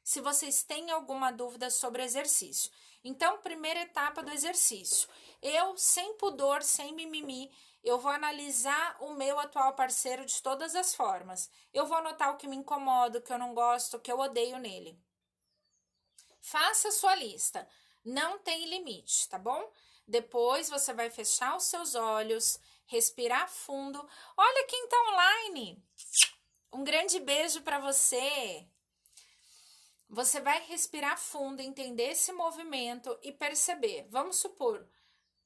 Se vocês têm alguma dúvida sobre o exercício. Então, primeira etapa do exercício. Eu, sem pudor, sem mimimi, eu vou analisar o meu atual parceiro de todas as formas. Eu vou anotar o que me incomoda, o que eu não gosto, o que eu odeio nele. Faça a sua lista. Não tem limite, tá bom? Depois você vai fechar os seus olhos, respirar fundo. Olha quem tá online. Um grande beijo para você. Você vai respirar fundo, entender esse movimento e perceber. Vamos supor,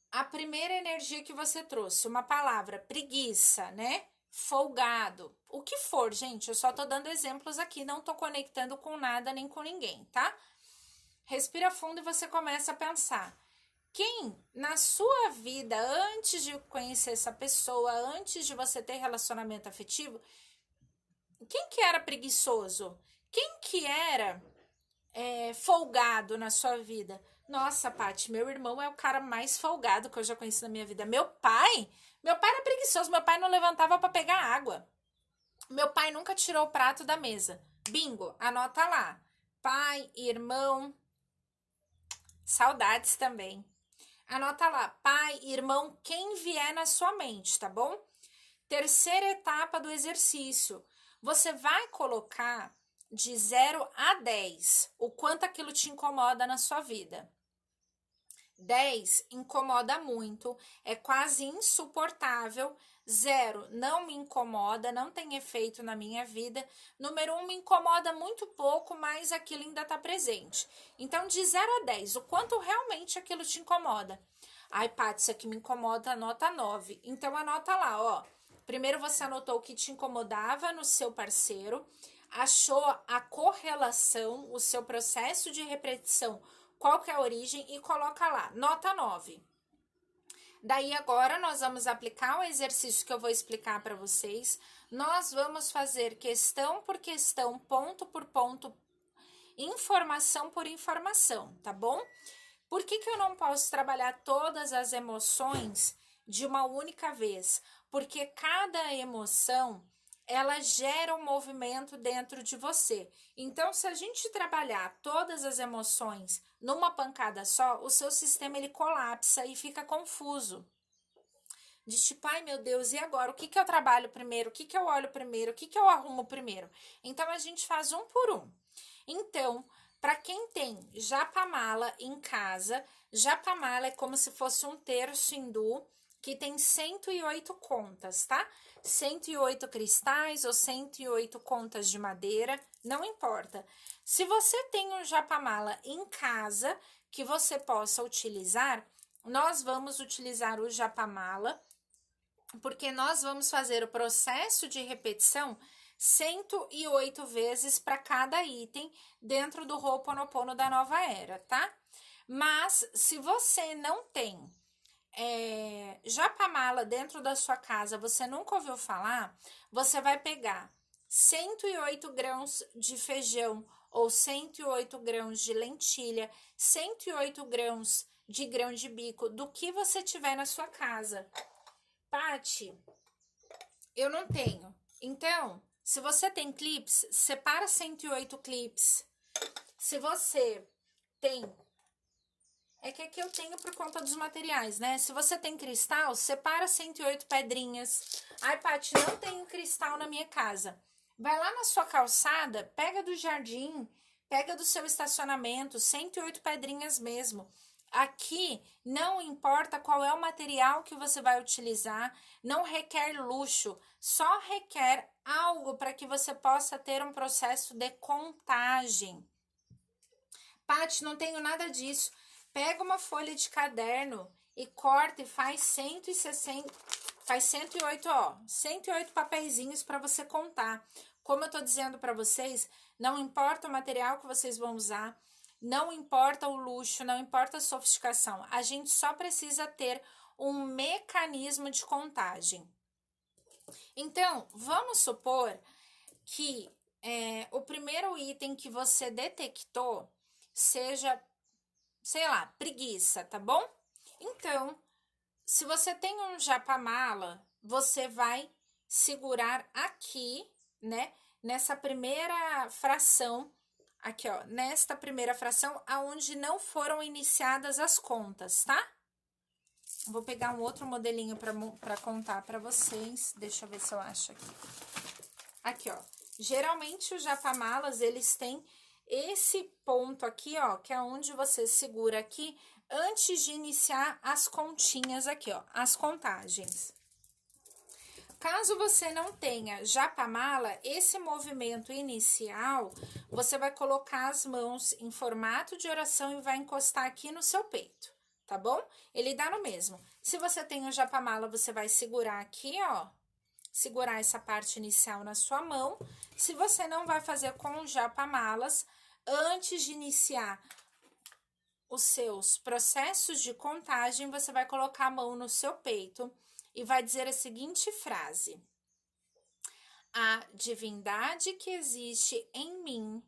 a primeira energia que você trouxe, uma palavra, preguiça, né? Folgado. O que for, gente, eu só tô dando exemplos aqui, não tô conectando com nada nem com ninguém, tá? Respira fundo e você começa a pensar. Quem na sua vida, antes de conhecer essa pessoa, antes de você ter relacionamento afetivo, quem que era preguiçoso? Quem que era folgado na sua vida? Nossa, Paty, meu irmão é o cara mais folgado que eu já conheci na minha vida. Meu pai era preguiçoso, meu pai não levantava para pegar água. Meu pai nunca tirou o prato da mesa. Bingo, anota lá. Pai, irmão, saudades também. Anota lá, pai, irmão, quem vier na sua mente, tá bom? Terceira etapa do exercício. Você vai colocar de 0 a 10 o quanto aquilo te incomoda na sua vida. 10 incomoda muito, é quase insuportável. 0 não me incomoda, não tem efeito na minha vida. Número 1 me incomoda muito pouco, mas aquilo ainda está presente. Então, de 0 a 10, o quanto realmente aquilo te incomoda? Ai, Paty, isso aqui me incomoda, anota 9. Então, anota lá, ó. Primeiro você anotou o que te incomodava no seu parceiro, achou a correlação, o seu processo de repetição, qual que é a origem e coloca lá, nota 9. Daí agora nós vamos aplicar o exercício que eu vou explicar para vocês. Nós vamos fazer questão por questão, ponto por ponto, informação por informação, tá bom? Por que eu não posso trabalhar todas as emoções de uma única vez? Porque cada emoção, ela gera um movimento dentro de você. Então, se a gente trabalhar todas as emoções numa pancada só, o seu sistema ele colapsa e fica confuso. De tipo, ai meu Deus, e agora? O que eu trabalho primeiro? O que eu olho primeiro? O que eu arrumo primeiro? Então, a gente faz um por um. Então, para quem tem japamala em casa, japamala é como se fosse um terço hindu que tem 108 contas, tá? 108 cristais ou 108 contas de madeira, não importa. Se você tem um japamala em casa que você possa utilizar, nós vamos utilizar o Japamala, porque nós vamos fazer o processo de repetição 108 vezes para cada item dentro do Ho'oponopono da nova era, tá? Mas se você não tem Japamala dentro da sua casa, você nunca ouviu falar, você vai pegar 108 grãos de feijão ou 108 grãos de lentilha, 108 grãos de grão de bico, do que você tiver na sua casa. Pati, eu não tenho. Então, se você tem clips, separa 108 clips. Se você tem... É que aqui eu tenho por conta dos materiais, né? Se você tem cristal, separa 108 pedrinhas. Ai, Pati, não tenho cristal na minha casa. Vai lá na sua calçada, pega do jardim, pega do seu estacionamento, 108 pedrinhas mesmo. Aqui não importa qual é o material que você vai utilizar, não requer luxo, só requer algo para que você possa ter um processo de contagem. Pati, não tenho nada disso. Pega uma folha de caderno e corta e faz 160, faz 108, ó, 108 papeizinhos para você contar. Como eu tô dizendo para vocês, não importa o material que vocês vão usar, não importa o luxo, não importa a sofisticação, a gente só precisa ter um mecanismo de contagem. Então, vamos supor que o primeiro item que você detectou seja, sei lá, preguiça, tá bom? Então, se você tem um Japamala, você vai segurar aqui, né? Nessa primeira fração, aqui, ó, nesta primeira fração, aonde não foram iniciadas as contas, tá? Vou pegar um outro modelinho para contar para vocês. Deixa eu ver se eu acho aqui. Aqui, ó. Geralmente, os Japamalas, eles têm esse ponto aqui, ó, que é onde você segura aqui antes de iniciar as continhas aqui, ó, as contagens. Caso você não tenha Japamala, esse movimento inicial, você vai colocar as mãos em formato de oração e vai encostar aqui no seu peito, tá bom? Ele dá no mesmo. Se você tem o Japamala, você vai segurar aqui, ó, segurar essa parte inicial na sua mão. Se você não vai fazer com Japamalas, antes de iniciar os seus processos de contagem, você vai colocar a mão no seu peito e vai dizer a seguinte frase: a divindade que existe em mim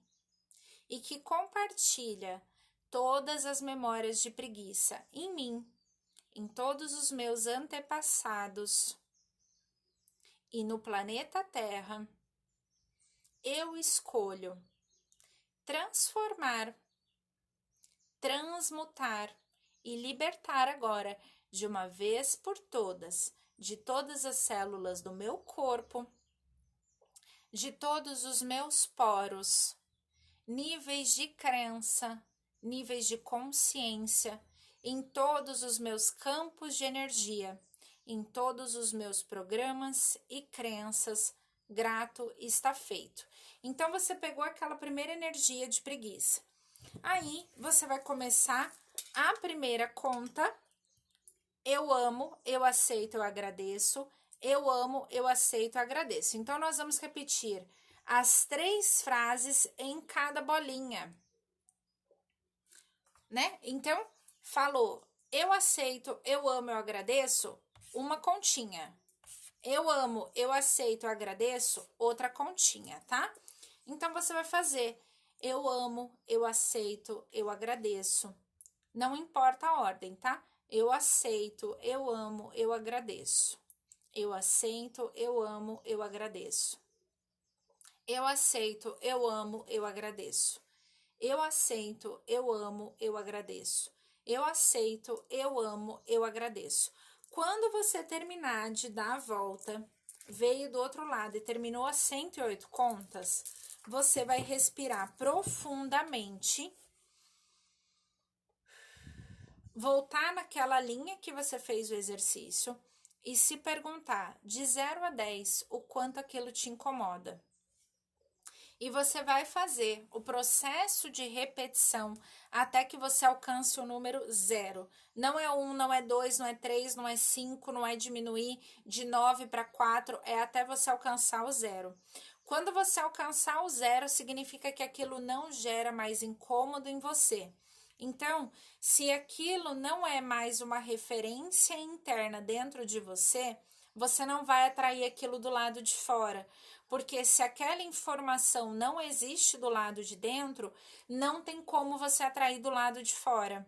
e que compartilha todas as memórias de preguiça em mim, em todos os meus antepassados e no planeta Terra, eu escolho transformar, transmutar e libertar agora, de uma vez por todas, de todas as células do meu corpo, de todos os meus poros, níveis de crença, níveis de consciência, em todos os meus campos de energia, em todos os meus programas e crenças, grato está feito. Então, você pegou aquela primeira energia de preguiça. Aí, você vai começar a primeira conta. Eu amo, eu aceito, eu agradeço. Eu amo, eu aceito, eu agradeço. Então, nós vamos repetir as 3 frases em cada bolinha, né? Então, falou, eu aceito, eu amo, eu agradeço, uma continha. Eu amo, eu aceito, eu agradeço, outra continha, tá? Então, você vai fazer, eu amo, eu aceito, eu agradeço. Não importa a ordem, tá? Eu aceito, eu amo, eu agradeço. Eu aceito, eu amo, eu agradeço. Eu aceito, eu amo, eu agradeço. Eu aceito, eu amo, eu agradeço. Eu aceito, eu amo, eu agradeço. Quando você terminar de dar a volta, veio do outro lado e terminou as 108 contas, você vai respirar profundamente, voltar naquela linha que você fez o exercício e se perguntar de 0 a 10 o quanto aquilo te incomoda. E você vai fazer o processo de repetição até que você alcance o número zero. Não é 1, não é 2, não é 3, não é 5, não é diminuir de 9 para 4, é até você alcançar o zero. Quando você alcançar o zero, significa que aquilo não gera mais incômodo em você. Então, se aquilo não é mais uma referência interna dentro de você, você não vai atrair aquilo do lado de fora. Porque se aquela informação não existe do lado de dentro, não tem como você atrair do lado de fora.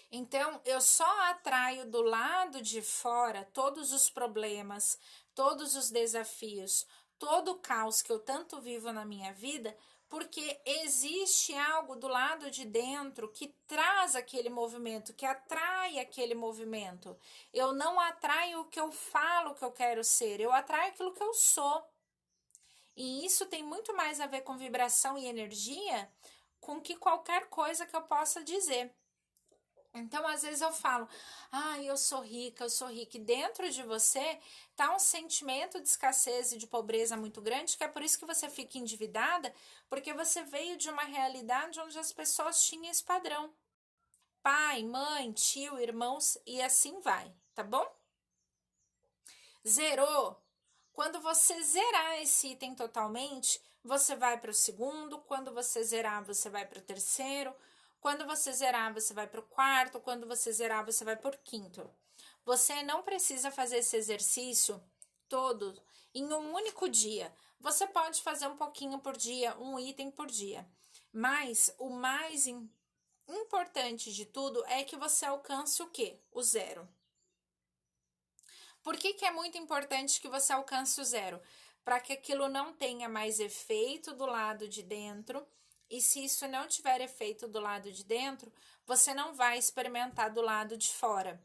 Então, eu só atraio do lado de fora todos os problemas, todos os desafios, todo o caos que eu tanto vivo na minha vida, porque existe algo do lado de dentro que traz aquele movimento, que atrai aquele movimento. Eu não atraio o que eu falo que eu quero ser, eu atraio aquilo que eu sou. E isso tem muito mais a ver com vibração e energia com que qualquer coisa que eu possa dizer. Então, às vezes eu falo, eu sou rica, eu sou rica. E dentro de você tá um sentimento de escassez e de pobreza muito grande, que é por isso que você fica endividada, porque você veio de uma realidade onde as pessoas tinham esse padrão. Pai, mãe, tio, irmãos e assim vai, tá bom? Zerou. Quando você zerar esse item totalmente, você vai para o segundo. Quando você zerar, você vai para o terceiro. Quando você zerar, você vai para o quarto. Quando você zerar, você vai para o quinto. Você não precisa fazer esse exercício todo em um único dia. Você pode fazer um pouquinho por dia, um item por dia. Mas o mais importante de tudo é que você alcance o quê? O zero. Por que é muito importante que você alcance o zero? Para que aquilo não tenha mais efeito do lado de dentro. E se isso não tiver efeito do lado de dentro, você não vai experimentar do lado de fora.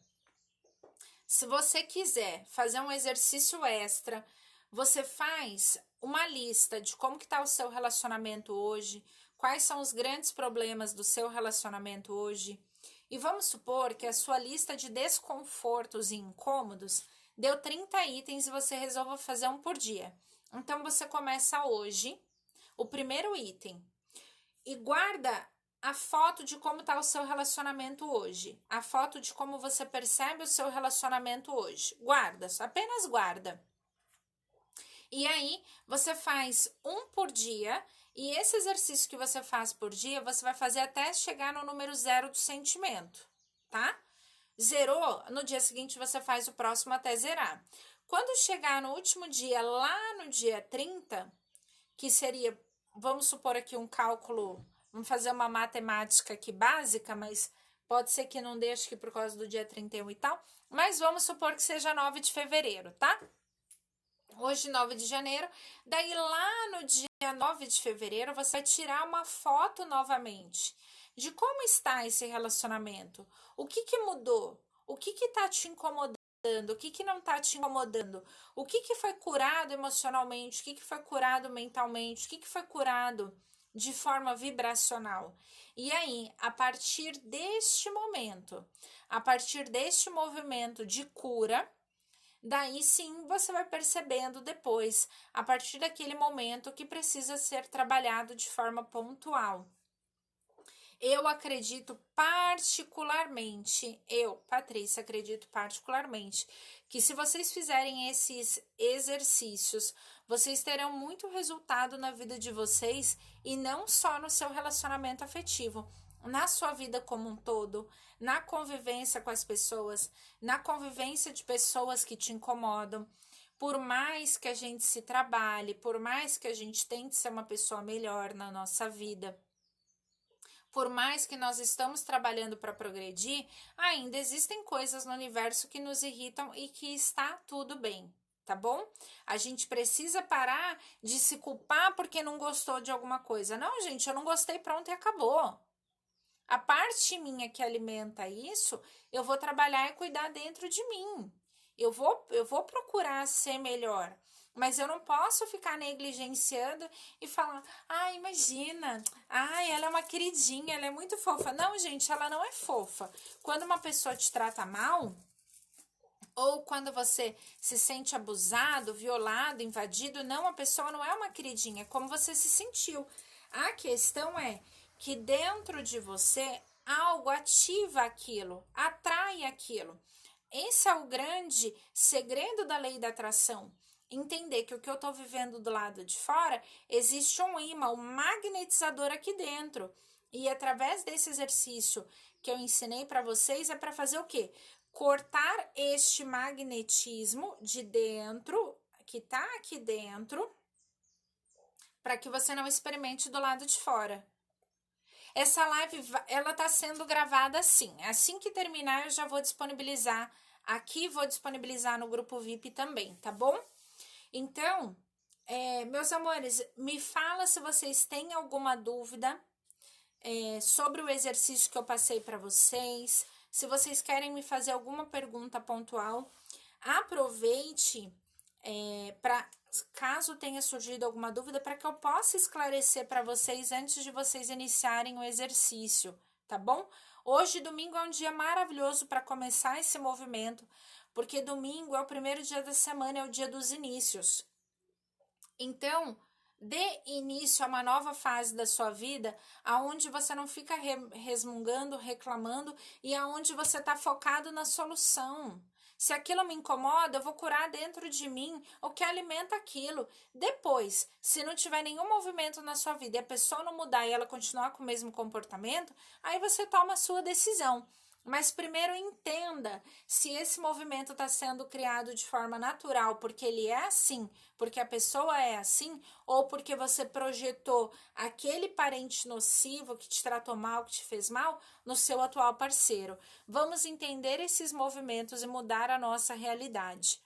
Se você quiser fazer um exercício extra, você faz uma lista de como que está o seu relacionamento hoje, quais são os grandes problemas do seu relacionamento hoje. E vamos supor que a sua lista de desconfortos e incômodos deu 30 itens e você resolva fazer um por dia. Então, você começa hoje, o primeiro item, e guarda a foto de como está o seu relacionamento hoje. A foto de como você percebe o seu relacionamento hoje. Guarda, apenas guarda. E aí, você faz um por dia, e esse exercício que você faz por dia, você vai fazer até chegar no número zero do sentimento, tá? Zerou, no dia seguinte você faz o próximo até zerar. Quando chegar no último dia, lá no dia 30, que seria, vamos supor aqui um cálculo, vamos fazer uma matemática aqui básica, mas pode ser que não deixe, que por causa do dia 31 e tal, mas vamos supor que seja 9 de fevereiro, tá? Hoje, 9 de janeiro, daí lá no dia 9 de fevereiro, você vai tirar uma foto novamente de como está esse relacionamento, o que mudou, o que tá te incomodando, o que não tá te incomodando, o que foi curado emocionalmente, o que foi curado mentalmente, o que foi curado de forma vibracional. E aí, a partir deste momento, a partir deste movimento de cura, daí sim você vai percebendo depois, a partir daquele momento, que precisa ser trabalhado de forma pontual. Eu acredito particularmente, Patrícia, acredito particularmente, que se vocês fizerem esses exercícios, vocês terão muito resultado na vida de vocês e não só no seu relacionamento afetivo, na sua vida como um todo, na convivência com as pessoas, na convivência de pessoas que te incomodam. Por mais que a gente se trabalhe, por mais que a gente tente ser uma pessoa melhor na nossa vida, por mais que nós estamos trabalhando para progredir, ainda existem coisas no universo que nos irritam e que está tudo bem, tá bom? A gente precisa parar de se culpar porque não gostou de alguma coisa. Não, gente, eu não gostei, pronto, e acabou. A parte minha que alimenta isso, eu vou trabalhar e cuidar dentro de mim. Eu vou procurar ser melhor. Mas eu não posso ficar negligenciando e falar, imagina, ela é uma queridinha, ela é muito fofa. Não, gente, ela não é fofa. Quando uma pessoa te trata mal, ou quando você se sente abusado, violado, invadido, não, a pessoa não é uma queridinha, é como você se sentiu. A questão é que dentro de você algo ativa aquilo, atrai aquilo. Esse é o grande segredo da lei da atração. Entender que o que eu estou vivendo do lado de fora, existe um imã, um magnetizador aqui dentro. E através desse exercício que eu ensinei para vocês, é para fazer o quê? Cortar este magnetismo de dentro, que tá aqui dentro, para que você não experimente do lado de fora. Essa live, ela tá sendo gravada assim. Assim que terminar, eu já vou disponibilizar aqui, vou disponibilizar no grupo VIP também, tá bom? Então, meus amores, me fala se vocês têm alguma dúvida sobre o exercício que eu passei para vocês. Se vocês querem me fazer alguma pergunta pontual, aproveite para, caso tenha surgido alguma dúvida, para que eu possa esclarecer para vocês antes de vocês iniciarem o exercício, tá bom? Hoje, domingo, é um dia maravilhoso para começar esse movimento, porque domingo é o primeiro dia da semana, é o dia dos inícios. Então, dê início a uma nova fase da sua vida, aonde você não fica resmungando, reclamando e aonde você está focado na solução. Se aquilo me incomoda, eu vou curar dentro de mim o que alimenta aquilo. Depois, se não tiver nenhum movimento na sua vida e a pessoa não mudar e ela continuar com o mesmo comportamento, aí você toma a sua decisão. Mas primeiro entenda se esse movimento está sendo criado de forma natural, porque ele é assim, porque a pessoa é assim, ou porque você projetou aquele parente nocivo que te tratou mal, que te fez mal, no seu atual parceiro. Vamos entender esses movimentos e mudar a nossa realidade.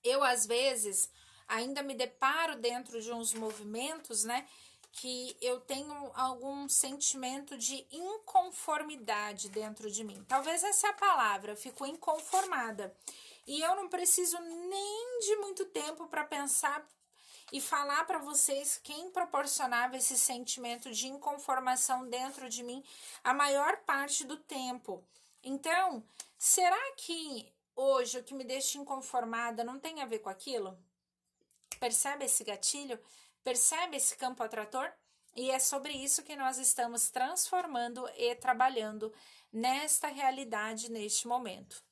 Eu, às vezes, ainda me deparo dentro de uns movimentos, né? Que eu tenho algum sentimento de inconformidade dentro de mim. Talvez essa é a palavra, eu fico inconformada. E eu não preciso nem de muito tempo para pensar e falar para vocês quem proporcionava esse sentimento de inconformação dentro de mim a maior parte do tempo. Então, será que hoje o que me deixa inconformada não tem a ver com aquilo? Percebe esse gatilho? Percebe esse campo atrator? E é sobre isso que nós estamos transformando e trabalhando nesta realidade, neste momento.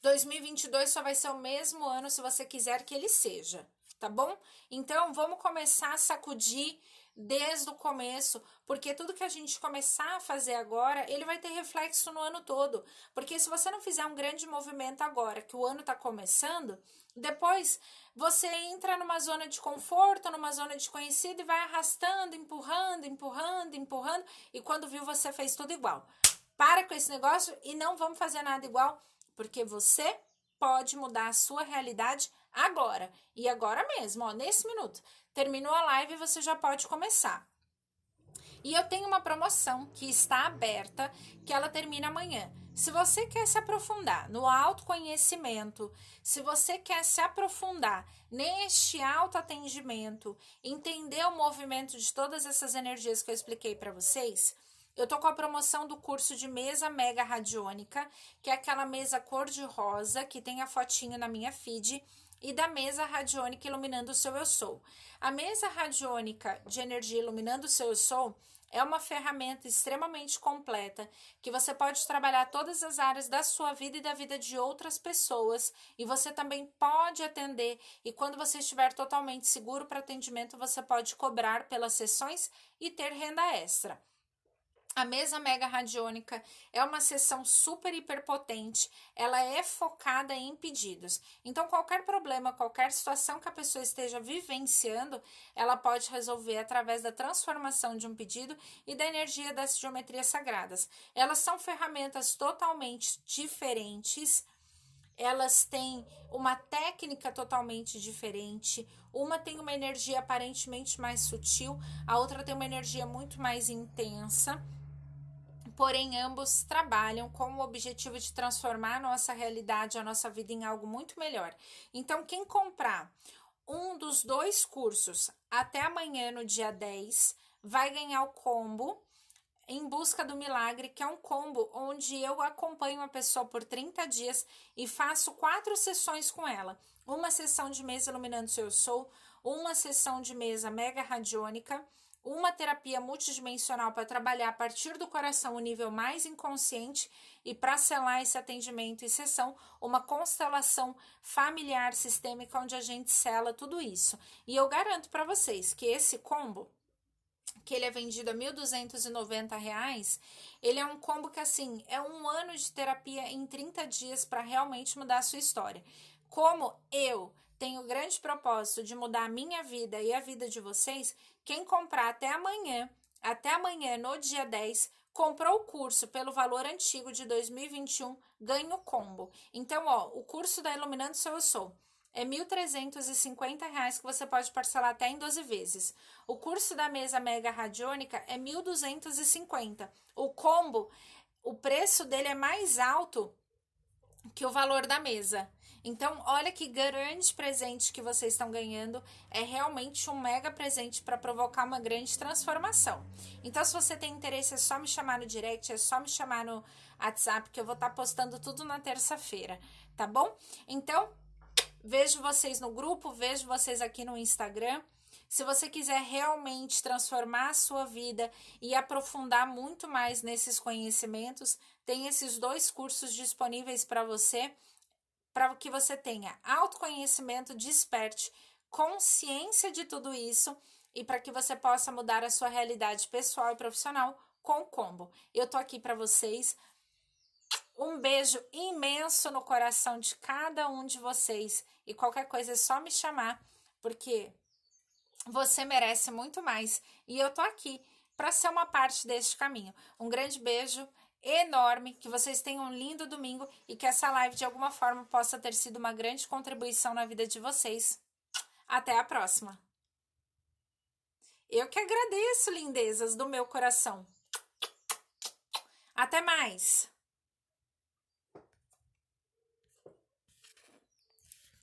2022 só vai ser o mesmo ano se você quiser que ele seja, tá bom? Então, vamos começar a sacudir desde o começo, porque tudo que a gente começar a fazer agora, ele vai ter reflexo no ano todo. Porque se você não fizer um grande movimento agora, que o ano tá começando, depois você entra numa zona de conforto, numa zona desconhecida e vai arrastando, empurrando, empurrando, empurrando, e quando viu você fez tudo igual. Para com esse negócio e não vamos fazer nada igual, porque você pode mudar a sua realidade agora. E agora mesmo, ó, nesse minuto. Terminou a live e você já pode começar. E eu tenho uma promoção que está aberta, que ela termina amanhã. Se você quer se aprofundar no autoconhecimento, se você quer se aprofundar neste autoatendimento, entender o movimento de todas essas energias que eu expliquei para vocês, eu tô com a promoção do curso de mesa mega radiônica, que é aquela mesa cor-de-rosa, que tem a fotinho na minha feed, e da mesa radiônica iluminando o seu eu sou. A mesa radiônica de energia iluminando o seu eu sou é uma ferramenta extremamente completa que você pode trabalhar todas as áreas da sua vida e da vida de outras pessoas, e você também pode atender, e quando você estiver totalmente seguro para atendimento, você pode cobrar pelas sessões e ter renda extra. A mesa mega radiônica é uma sessão super hiperpotente, ela é focada em pedidos. Então, qualquer problema, qualquer situação que a pessoa esteja vivenciando, ela pode resolver através da transformação de um pedido e da energia das geometrias sagradas. Elas são ferramentas totalmente diferentes, elas têm uma técnica totalmente diferente. Uma tem uma energia aparentemente mais sutil, a outra tem uma energia muito mais intensa. Porém, ambos trabalham com o objetivo de transformar a nossa realidade, a nossa vida em algo muito melhor. Então, quem comprar um dos dois cursos até amanhã, no dia 10, vai ganhar o combo Em Busca do Milagre, que é um combo onde eu acompanho uma pessoa por 30 dias e faço 4 sessões com ela. Uma sessão de mesa iluminando seu soul, uma sessão de mesa mega radiônica, uma terapia multidimensional para trabalhar a partir do coração o nível mais inconsciente e para selar esse atendimento e sessão, uma constelação familiar sistêmica onde a gente sela tudo isso. E eu garanto para vocês que esse combo, que ele é vendido a R$ 1.290, ele é um combo que, assim, é um ano de terapia em 30 dias para realmente mudar a sua história. Como eu tenho o grande propósito de mudar a minha vida e a vida de vocês, quem comprar até amanhã, no dia 10, comprou o curso pelo valor antigo de 2021, ganha o combo. Então, ó, o curso da Iluminando Seu Eu Sou é R$ 1.350 que você pode parcelar até em 12 vezes. O curso da mesa mega radiônica é R$ 1.250. O combo, o preço dele é mais alto que o valor da mesa. Então, olha que grande presente que vocês estão ganhando. É realmente um mega presente para provocar uma grande transformação. Então, se você tem interesse, é só me chamar no direct, é só me chamar no WhatsApp, que eu vou estar postando tudo na terça-feira, tá bom? Então, vejo vocês no grupo, vejo vocês aqui no Instagram. Se você quiser realmente transformar a sua vida e aprofundar muito mais nesses conhecimentos, tem esses 2 cursos disponíveis para que você tenha autoconhecimento, desperte, consciência de tudo isso e para que você possa mudar a sua realidade pessoal e profissional com o combo. Eu tô aqui para vocês. Um beijo imenso no coração de cada um de vocês e qualquer coisa é só me chamar, porque você merece muito mais e eu tô aqui para ser uma parte deste caminho. Um grande beijo enorme, que vocês tenham um lindo domingo e que essa live de alguma forma possa ter sido uma grande contribuição na vida de vocês. Até a próxima. Eu que agradeço, lindezas do meu coração. Até mais!